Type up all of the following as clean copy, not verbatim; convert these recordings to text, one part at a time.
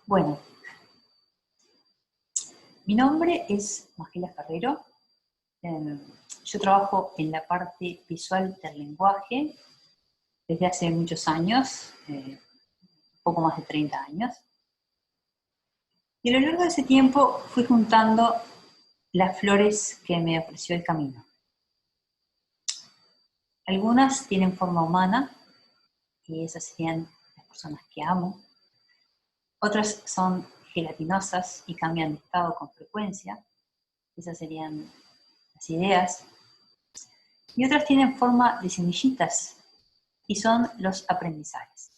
Bueno, mi nombre es Magela Ferrero. Yo trabajo en la parte visual del lenguaje desde hace muchos años, un poco más de 30 años. Y a lo largo de ese tiempo fui juntando las flores que me ofreció el camino. Algunas tienen forma humana, y esas serían las personas que amo. Otras son gelatinosas y cambian de estado con frecuencia. Esas serían las ideas. Y otras tienen forma de semillitas y son los aprendizajes.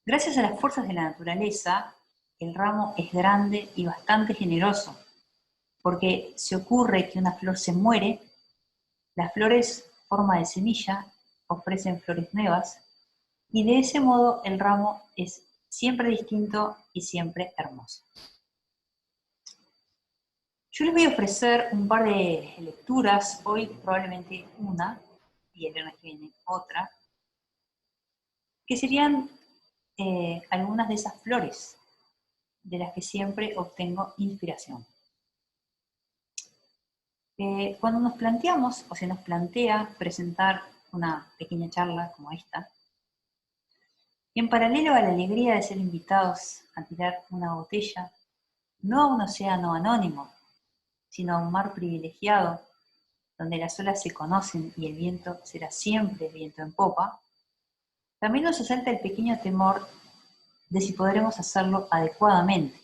Gracias a las fuerzas de la naturaleza, el ramo es grande y bastante generoso, porque se ocurre que una flor se muere, las flores forma de semilla ofrecen flores nuevas, y de ese modo el ramo es siempre distinto y siempre hermoso. Yo les voy a ofrecer un par de lecturas, hoy probablemente una, y el viernes que viene otra, que serían algunas de esas flores de las que siempre obtengo inspiración. Cuando nos planteamos, o se nos plantea presentar una pequeña charla como esta, en paralelo a la alegría de ser invitados a tirar una botella, no a un océano anónimo, sino a un mar privilegiado, donde las olas se conocen y el viento será siempre viento en popa, también nos asalta el pequeño temor de si podremos hacerlo adecuadamente,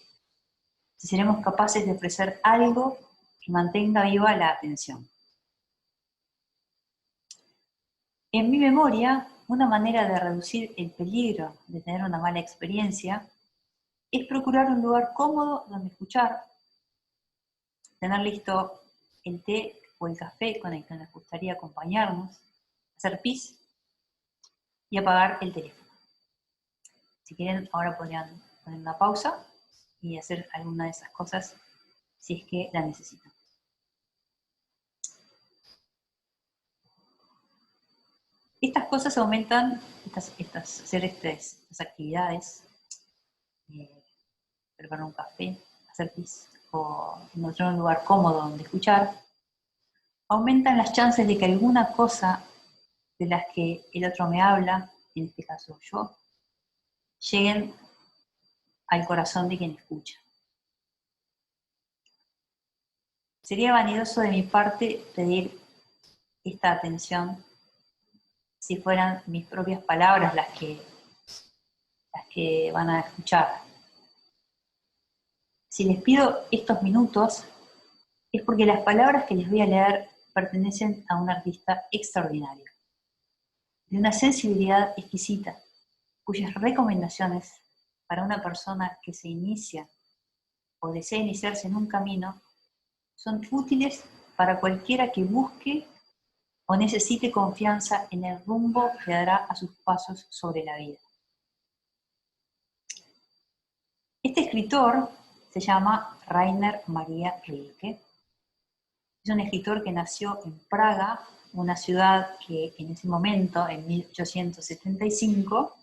si seremos capaces de ofrecer algo que mantenga viva la atención. En mi memoria, una manera de reducir el peligro de tener una mala experiencia es procurar un lugar cómodo donde escuchar, tener listo el té o el café con el que nos gustaría acompañarnos, hacer pis y apagar el teléfono. Si quieren, ahora podrían poner una pausa y hacer alguna de esas cosas si es que la necesitan. Estas cosas aumentan, hacer estas actividades, preparar un café, hacer pis o encontrar un lugar cómodo donde escuchar, aumentan las chances de que alguna cosa de las que el otro me habla, en este caso yo, lleguen al corazón de quien escucha. Sería vanidoso de mi parte pedir esta atención si fueran mis propias palabras las que van a escuchar. Si les pido estos minutos, es porque las palabras que les voy a leer pertenecen a un artista extraordinario, de una sensibilidad exquisita, cuyas recomendaciones para una persona que se inicia o desea iniciarse en un camino son útiles para cualquiera que busque o necesite confianza en el rumbo que dará a sus pasos sobre la vida. Este escritor se llama Rainer Maria Rilke. Es un escritor que nació en Praga, una ciudad que en ese momento, en 1875,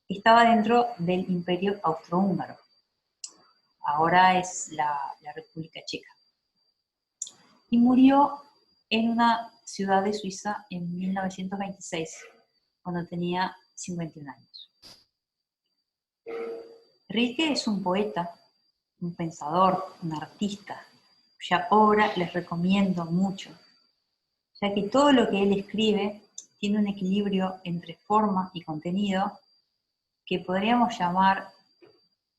estaba dentro del Imperio Austrohúngaro. Ahora es la República Checa. Y murió en una ciudad de Suiza en 1926, cuando tenía 51 años. Rilke es un poeta, un pensador, un artista, cuya obra les recomiendo mucho, ya que todo lo que él escribe tiene un equilibrio entre forma y contenido que podríamos llamar,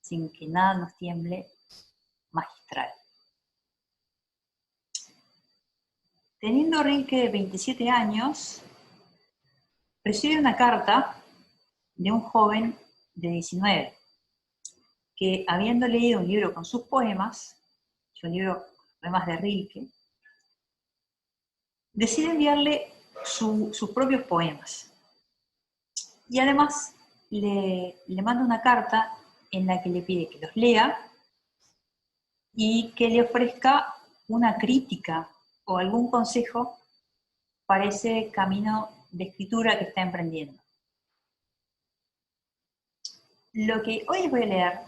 sin que nada nos tiemble, magistral. Teniendo Rilke 27 años, recibe una carta de un joven de 19, que habiendo leído un libro con sus poemas, un libro poemas de Rilke, decide enviarle sus propios poemas. Y además le manda una carta en la que le pide que los lea y que le ofrezca una crítica o algún consejo para ese camino de escritura que está emprendiendo. Lo que hoy les voy a leer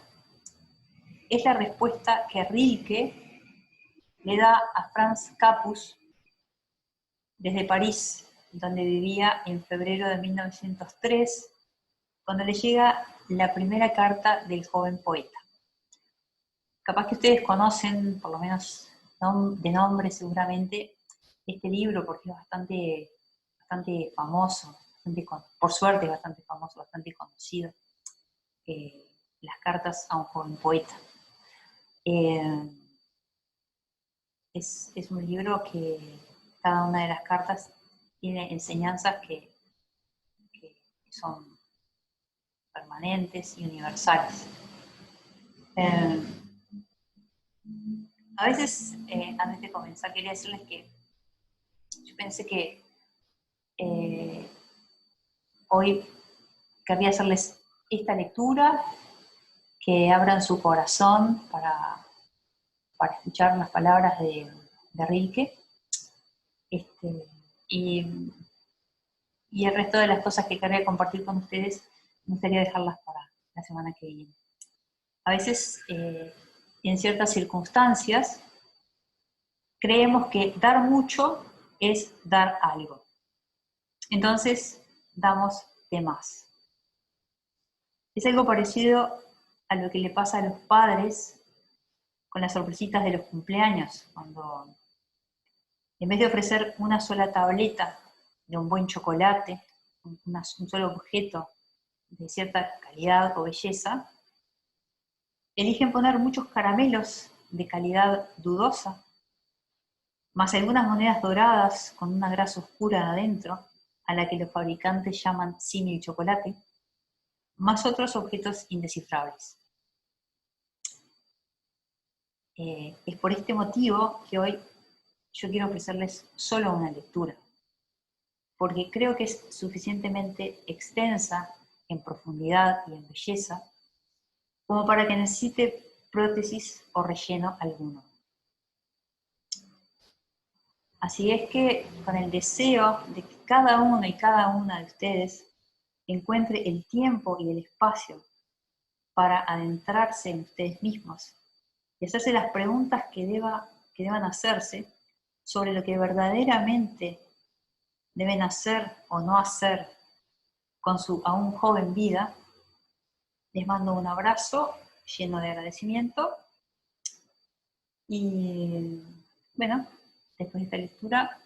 es la respuesta que Rilke le da a Franz Capus desde París, donde vivía en febrero de 1903, cuando le llega la primera carta del joven poeta. Capaz que ustedes conocen, por lo menos de nombre seguramente, este libro porque es bastante famoso, por suerte bastante famoso, bastante conocido, Las cartas a un joven poeta. Es un libro que cada una de las cartas tiene enseñanzas que son permanentes y universales. A veces, antes de comenzar, quería decirles que yo pensé que hoy querría hacerles esta lectura, que abran su corazón para escuchar las palabras de Rilke, y el resto de las cosas que quería compartir con ustedes, me gustaría dejarlas para la semana que viene. A veces, en ciertas circunstancias, creemos que dar mucho es dar algo. Entonces, damos de más. Es algo parecido a lo que le pasa a los padres con las sorpresitas de los cumpleaños, cuando en vez de ofrecer una sola tableta de un buen chocolate, un solo objeto de cierta calidad o belleza, eligen poner muchos caramelos de calidad dudosa, más algunas monedas doradas con una grasa oscura adentro, a la que los fabricantes llaman símil chocolate, más otros objetos indescifrables. Es por este motivo que hoy yo quiero ofrecerles solo una lectura, porque creo que es suficientemente extensa en profundidad y en belleza como para que necesite prótesis o relleno alguno. Así es que, con el deseo de que cada uno y cada una de ustedes encuentre el tiempo y el espacio para adentrarse en ustedes mismos y hacerse las preguntas que deban hacerse sobre lo que verdaderamente deben hacer o no hacer con su aún joven vida, les mando un abrazo lleno de agradecimiento y, bueno, después de esta lectura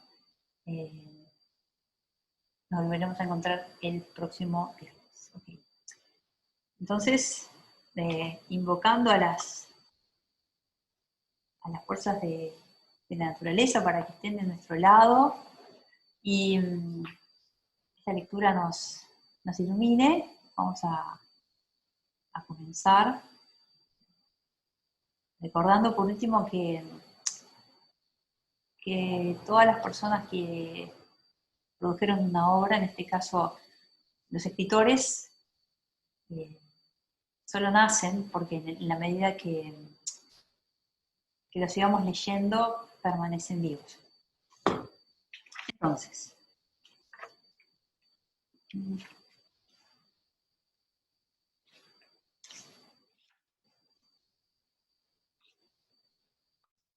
nos volveremos a encontrar el próximo viernes. Okay. Entonces, invocando a las fuerzas de la naturaleza para que estén de nuestro lado y esta lectura nos ilumine, vamos a comenzar recordando por último que todas las personas que produjeron una obra, en este caso los escritores, solo nacen porque en la medida que los sigamos leyendo, permanecen vivos. Entonces,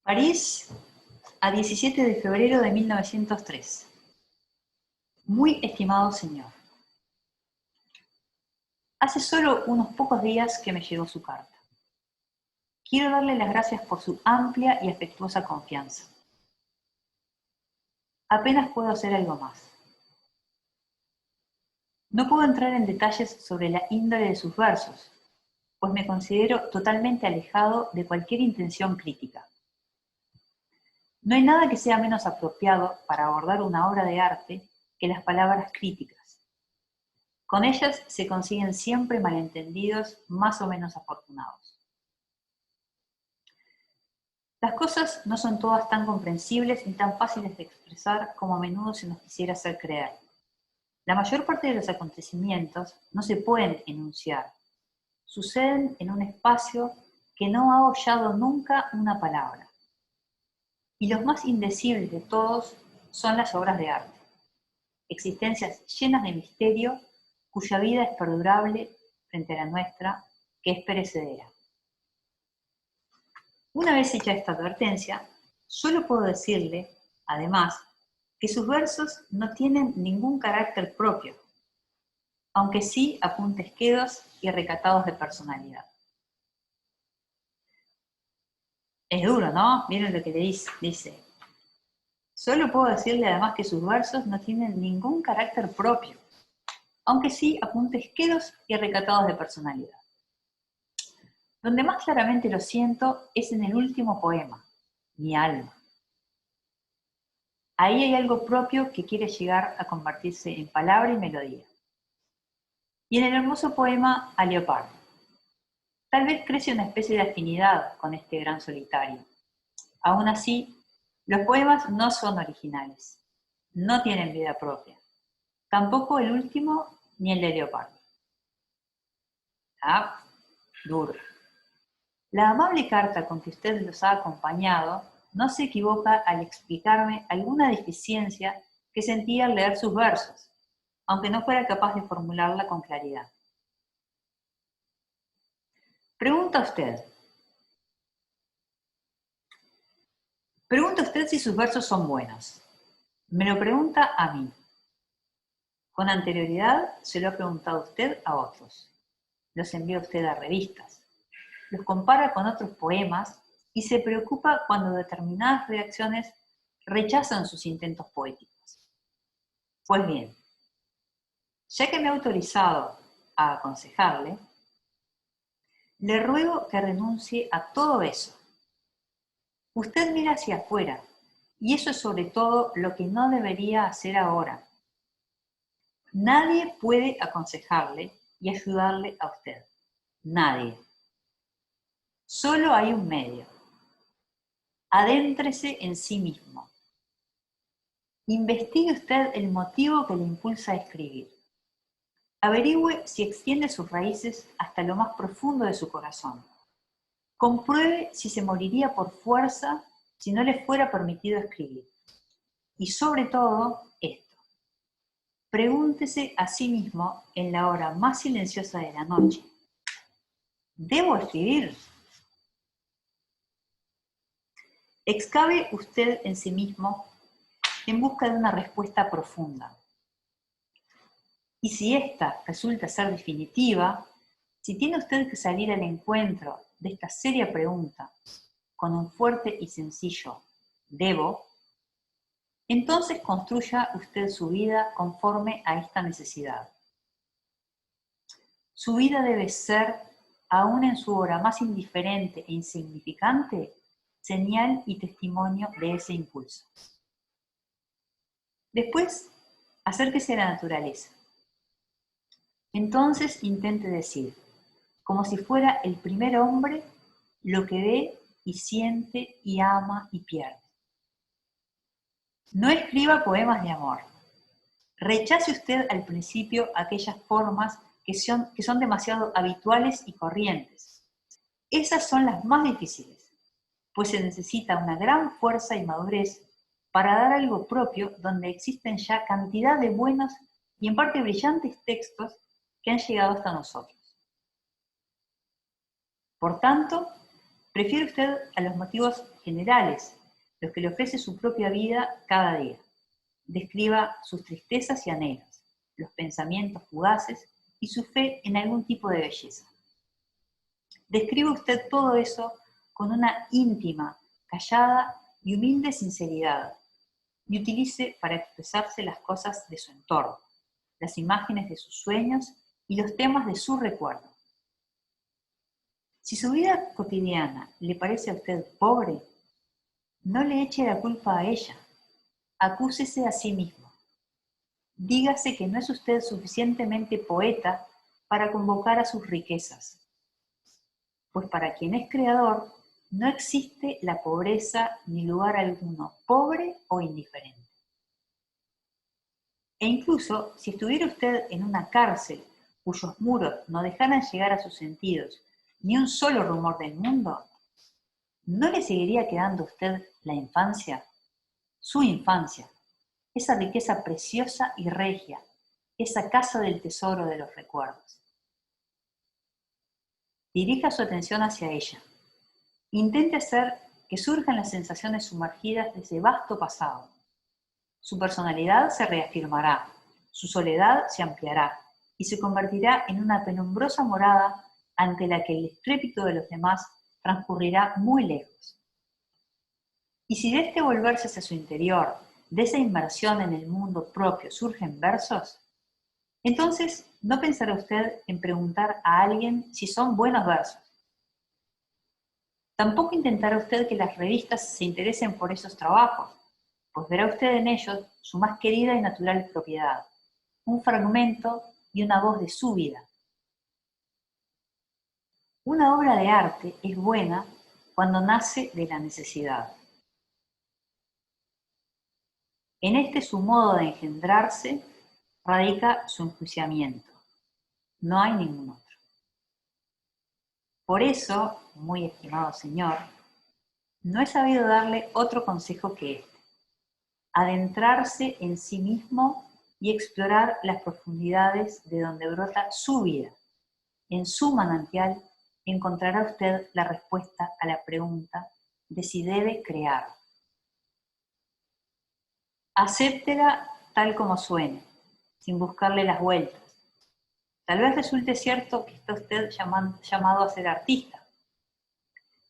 París, a 17 de febrero de 1903. Muy estimado señor, hace solo unos pocos días que me llegó su carta. Quiero darle las gracias por su amplia y afectuosa confianza. Apenas puedo hacer algo más. No puedo entrar en detalles sobre la índole de sus versos, pues me considero totalmente alejado de cualquier intención crítica. No hay nada que sea menos apropiado para abordar una obra de arte que las palabras críticas. Con ellas se consiguen siempre malentendidos más o menos afortunados. Las cosas no son todas tan comprensibles ni tan fáciles de expresar como a menudo se nos quisiera hacer creer. La mayor parte de los acontecimientos no se pueden enunciar. Suceden en un espacio que no ha hollado nunca una palabra. Y los más indecibles de todos son las obras de arte. Existencias llenas de misterio, cuya vida es perdurable frente a la nuestra, que es perecedera. Una vez hecha esta advertencia, solo puedo decirle, además, que sus versos no tienen ningún carácter propio, aunque sí apuntes quedos y recatados de personalidad. Es duro, ¿no? Miren lo que le dice. Solo puedo decirle además que sus versos no tienen ningún carácter propio, aunque sí apuntes quedos y recatados de personalidad. Donde más claramente lo siento es en el último poema, Mi alma. Ahí hay algo propio que quiere llegar a convertirse en palabra y melodía. Y en el hermoso poema A Leopardo. Tal vez crece una especie de afinidad con este gran solitario. Aún así, los poemas no son originales, no tienen vida propia. Tampoco el último ni el de Leopardo. Ah, duro. La amable carta con que usted los ha acompañado no se equivoca al explicarme alguna deficiencia que sentía al leer sus versos, aunque no fuera capaz de formularla con claridad. Pregunta usted si sus versos son buenos. Me lo pregunta a mí. Con anterioridad se lo ha preguntado usted a otros. Los envía usted a revistas. Los compara con otros poemas y se preocupa cuando determinadas reacciones rechazan sus intentos poéticos. Pues bien, ya que me ha autorizado a aconsejarle, le ruego que renuncie a todo eso. Usted mira hacia afuera, y eso es sobre todo lo que no debería hacer ahora. Nadie puede aconsejarle y ayudarle a usted. Nadie. Solo hay un medio. Adéntrese en sí mismo. Investigue usted el motivo que le impulsa a escribir. Averigüe si extiende sus raíces hasta lo más profundo de su corazón. Compruebe si se moriría por fuerza si no le fuera permitido escribir. Y sobre todo, esto. Pregúntese a sí mismo en la hora más silenciosa de la noche. ¿Debo escribir? Excave usted en sí mismo en busca de una respuesta profunda. Y si esta resulta ser definitiva, si tiene usted que salir al encuentro de esta seria pregunta con un fuerte y sencillo «debo», entonces construya usted su vida conforme a esta necesidad. Su vida debe ser, aún en su hora más indiferente e insignificante, señal y testimonio de ese impulso. Después, acérquese a la naturaleza. Entonces intente decir, como si fuera el primer hombre, lo que ve y siente y ama y pierde. No escriba poemas de amor. Rechace usted al principio aquellas formas que son demasiado habituales y corrientes. Esas son las más difíciles, pues se necesita una gran fuerza y madurez para dar algo propio donde existen ya cantidad de buenos y en parte brillantes textos que han llegado hasta nosotros. Por tanto, prefiere usted a los motivos generales, los que le ofrece su propia vida cada día. Describa sus tristezas y anhelos, los pensamientos fugaces y su fe en algún tipo de belleza. Describe usted todo eso con una íntima, callada y humilde sinceridad y utilice para expresarse las cosas de su entorno, las imágenes de sus sueños y los temas de su recuerdo. Si su vida cotidiana le parece a usted pobre, no le eche la culpa a ella, acúsese a sí mismo. Dígase que no es usted suficientemente poeta para convocar a sus riquezas, pues para quien es creador no existe la pobreza ni lugar alguno pobre o indiferente. E incluso si estuviera usted en una cárcel cuyos muros no dejaran llegar a sus sentidos ni un solo rumor del mundo, ¿no le seguiría quedando a usted la infancia? Su infancia, esa riqueza preciosa y regia, esa casa del tesoro de los recuerdos. Dirija su atención hacia ella. Intente hacer que surjan las sensaciones sumergidas de ese vasto pasado. Su personalidad se reafirmará, su soledad se ampliará y se convertirá en una penumbrosa morada ante la que el estrépito de los demás transcurrirá muy lejos. Y si de este volverse hacia su interior, de esa inmersión en el mundo propio, surgen versos, entonces no pensará usted en preguntar a alguien si son buenos versos. Tampoco intentará usted que las revistas se interesen por esos trabajos, pues verá usted en ellos su más querida y natural propiedad, un fragmento y una voz de su vida. Una obra de arte es buena cuando nace de la necesidad. En este su modo de engendrarse radica su enjuiciamiento. No hay ningún otro. Por eso, muy estimado señor, no he sabido darle otro consejo que este: adentrarse en sí mismo y explorar las profundidades de donde brota su vida. En su manantial encontrará usted la respuesta a la pregunta de si debe crear. Acéptela tal como suene, sin buscarle las vueltas. Tal vez resulte cierto que está usted llamado a ser artista.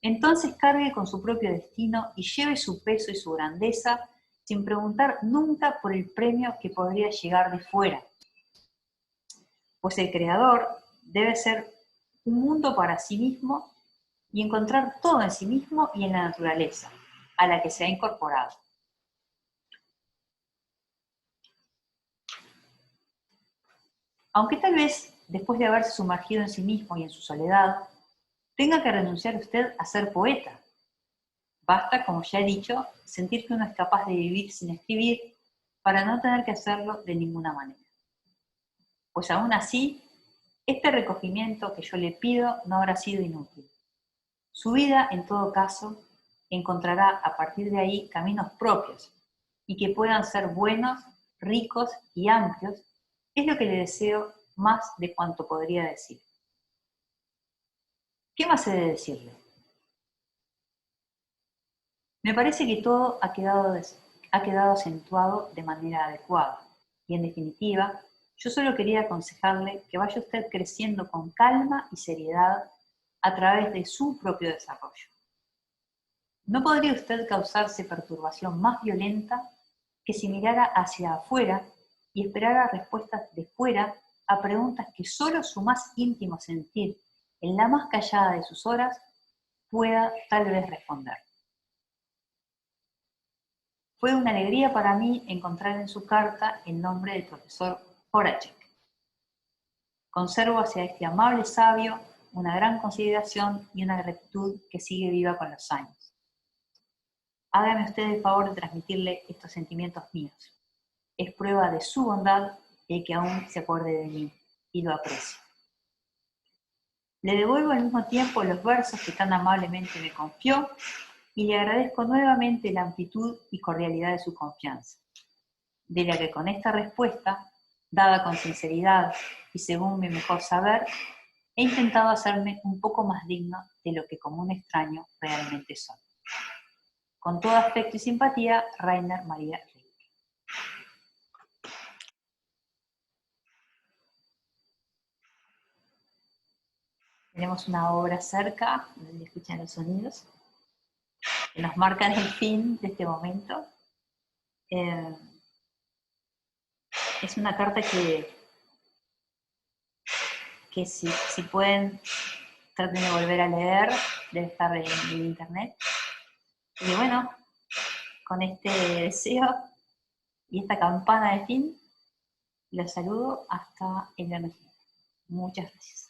Entonces cargue con su propio destino y lleve su peso y su grandeza sin preguntar nunca por el premio que podría llegar de fuera. Pues el creador debe ser un mundo para sí mismo y encontrar todo en sí mismo y en la naturaleza, a la que se ha incorporado. Aunque tal vez, después de haberse sumergido en sí mismo y en su soledad, tenga que renunciar usted a ser poeta. Basta, como ya he dicho, sentir que uno es capaz de vivir sin escribir para no tener que hacerlo de ninguna manera. Pues aún así, este recogimiento que yo le pido no habrá sido inútil. Su vida, en todo caso, encontrará a partir de ahí caminos propios y que puedan ser buenos, ricos y amplios, es lo que le deseo más de cuanto podría decir. ¿Qué más he de decirle? Me parece que todo ha quedado acentuado de manera adecuada y, en definitiva, yo solo quería aconsejarle que vaya usted creciendo con calma y seriedad a través de su propio desarrollo. ¿No podría usted causarse perturbación más violenta que si mirara hacia afuera y esperara respuestas de fuera a preguntas que solo su más íntimo sentir, en la más callada de sus horas, pueda tal vez responder? Fue una alegría para mí encontrar en su carta el nombre del profesor Horacek. Conservo hacia este amable sabio una gran consideración y una gratitud que sigue viva con los años. Hágame usted el favor de transmitirle estos sentimientos míos. Es prueba de su bondad el que aún se acuerde de mí y lo aprecio. Le devuelvo al mismo tiempo los versos que tan amablemente me confió y le agradezco nuevamente la amplitud y cordialidad de su confianza, de la que con esta respuesta, dada con sinceridad y según mi mejor saber, he intentado hacerme un poco más digno de lo que como un extraño realmente soy. Con todo afecto y simpatía, Rainer María Rilke. Tenemos una obra cerca, donde escuchan los sonidos, que nos marcan el fin de este momento. Es una carta que si pueden, traten de volver a leer, debe estar en internet. Y bueno, con este deseo y esta campana de fin, los saludo hasta el viernes. Muchas gracias.